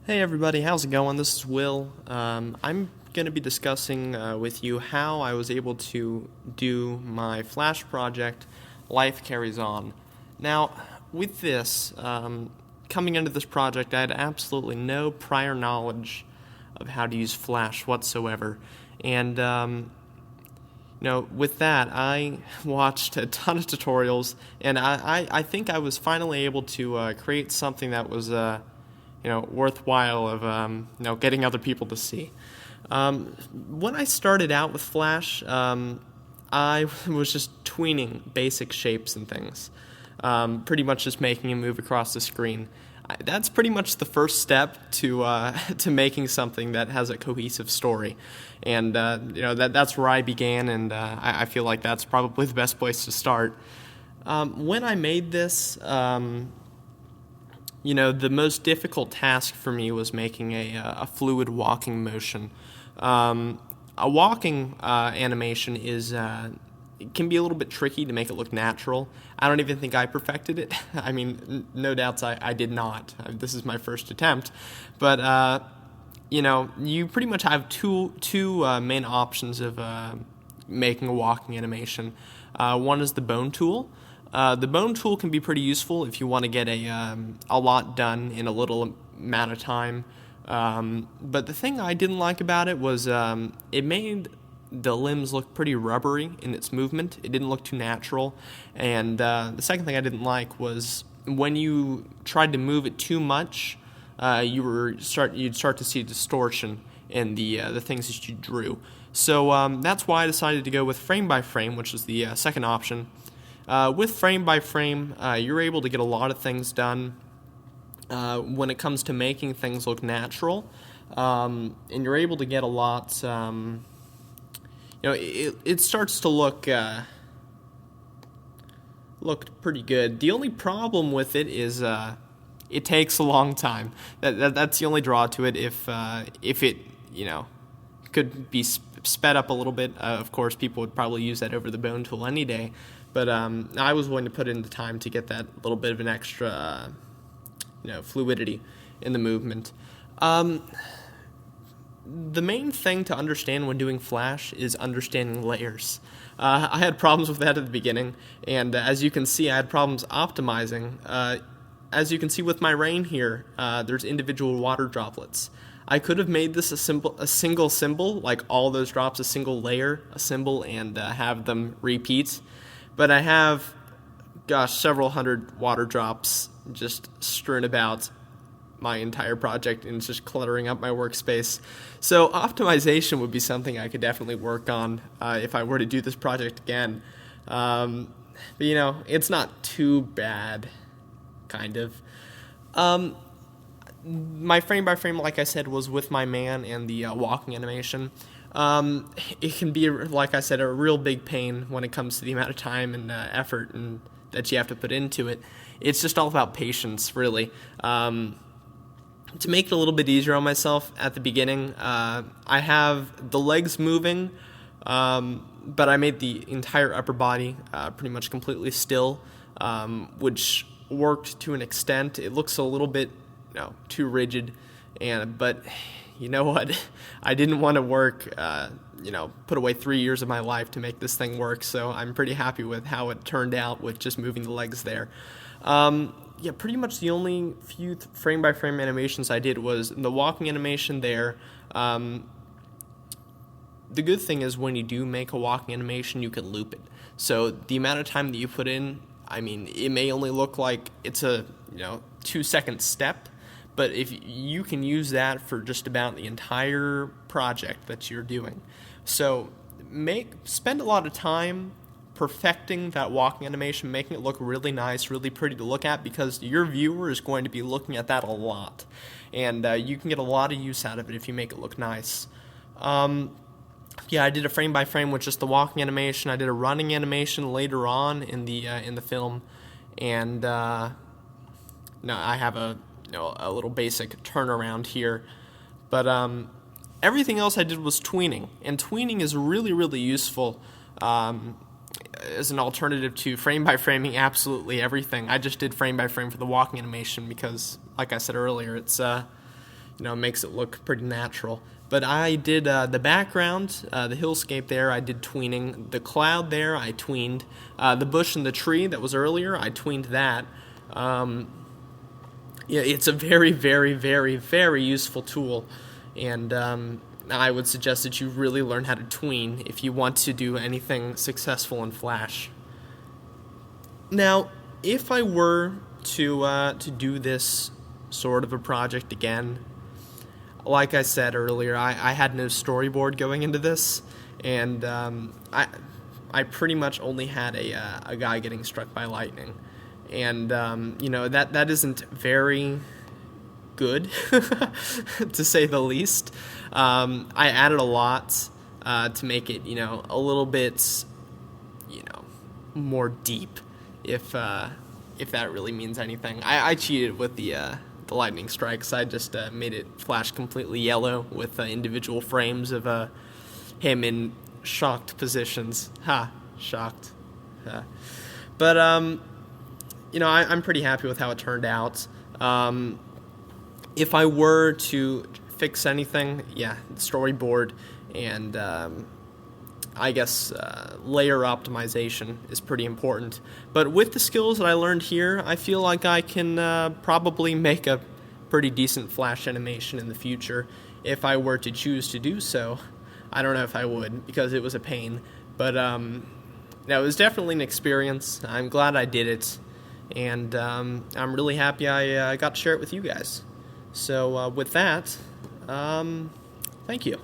Hey everybody, how's it going? This is Will. I'm going to be discussing with you how I was able to do my Flash project, Life Carries On. Now, with this, coming into this project, I had absolutely no prior knowledge of how to use Flash whatsoever. And, with that, I watched a ton of tutorials, and I think I was finally able to create something that was worthwhile of, getting other people to see. When I started out with Flash, I was just tweening basic shapes and things, pretty much just making them move across the screen. That's pretty much the first step to to making something that has a cohesive story, and that's where I began, and I feel like that's probably the best place to start. When I made this, the most difficult task for me was making a fluid walking motion. A walking animation it can be a little bit tricky to make it look natural. I don't even think I perfected it. I mean, no doubts I did not. This is my first attempt. But, you pretty much have two main options of making a walking animation. One is the bone tool. The bone tool can be pretty useful if you want to get a lot done in a little amount of time. But the thing I didn't like about it was it made the limbs look pretty rubbery in its movement. It didn't look too natural. And the second thing I didn't like was when you tried to move it too much, you'd start to see distortion in the things that you drew. So that's why I decided to go with frame by frame, which is the second option. With frame by frame, you're able to get a lot of things done when it comes to making things look natural, and you're able to get a lot. It starts to look pretty good. The only problem with it is it takes a long time. That's the only draw to it. If it could be sped up a little bit, of course, people would probably use that over the bone tool any day. But I was willing to put in the time to get that little bit of an extra, fluidity in the movement. The main thing to understand when doing Flash is understanding layers. I had problems with that at the beginning, and as you can see, I had problems optimizing. As you can see with my rain here, there's individual water droplets. I could have made this a single symbol, like all those drops, a single layer, a symbol, and have them repeat. But I have, several hundred water drops just strewn about my entire project, and it's just cluttering up my workspace. So optimization would be something I could definitely work on if I were to do this project again. But it's not too bad, kind of. My frame by frame, like I said, was with my man and the walking animation. It can be, like I said, a real big pain when it comes to the amount of time and effort and that you have to put into it. It's just all about patience, really. To make it a little bit easier on myself at the beginning, I have the legs moving, but I made the entire upper body pretty much completely still, which worked to an extent. It looks a little bit too rigid, but you know what? I didn't want to work, put away 3 years of my life to make this thing work, so I'm pretty happy with how it turned out with just moving the legs there. Pretty much the only few frame-by-frame animations I did was the walking animation there. The good thing is when you do make a walking animation, you can loop it. So the amount of time that you put in, it may only look like it's a 2-second step, but if you can use that for just about the entire project that you're doing. So spend a lot of time perfecting that walking animation, making it look really nice, really pretty to look at, because your viewer is going to be looking at that a lot, and you can get a lot of use out of it if you make it look nice. I did a frame by frame with just the walking animation. I did a running animation later on in the film, and I have a little basic turnaround here, but everything else I did was tweening, and tweening is really, really useful as an alternative to frame by framing absolutely everything. I just did frame by frame for the walking animation because, like I said earlier, it's makes it look pretty natural. But I did the background, the hillscape there, I did tweening. The cloud there, I tweened. The bush and the tree that was earlier, I tweened that. Yeah, it's a very, very, very, very useful tool, and I would suggest that you really learn how to tween if you want to do anything successful in Flash. Now, if I were to do this sort of a project again, like I said earlier, I had no storyboard going into this, and I pretty much only had a guy getting struck by lightning. And, that isn't very good, to say the least. I added a lot to make it, a little bit, more deep, if that really means anything. I cheated with the lightning strikes. I just made it flash completely yellow with individual frames of him in shocked positions. Shocked. But, I'm pretty happy with how it turned out. If I were to fix anything, storyboard and I guess layer optimization is pretty important. But with the skills that I learned here, I feel like I can probably make a pretty decent Flash animation in the future if I were to choose to do so. I don't know if I would, because it was a pain. But it was definitely an experience. I'm glad I did it. And I'm really happy I got to share it with you guys. So with that, thank you.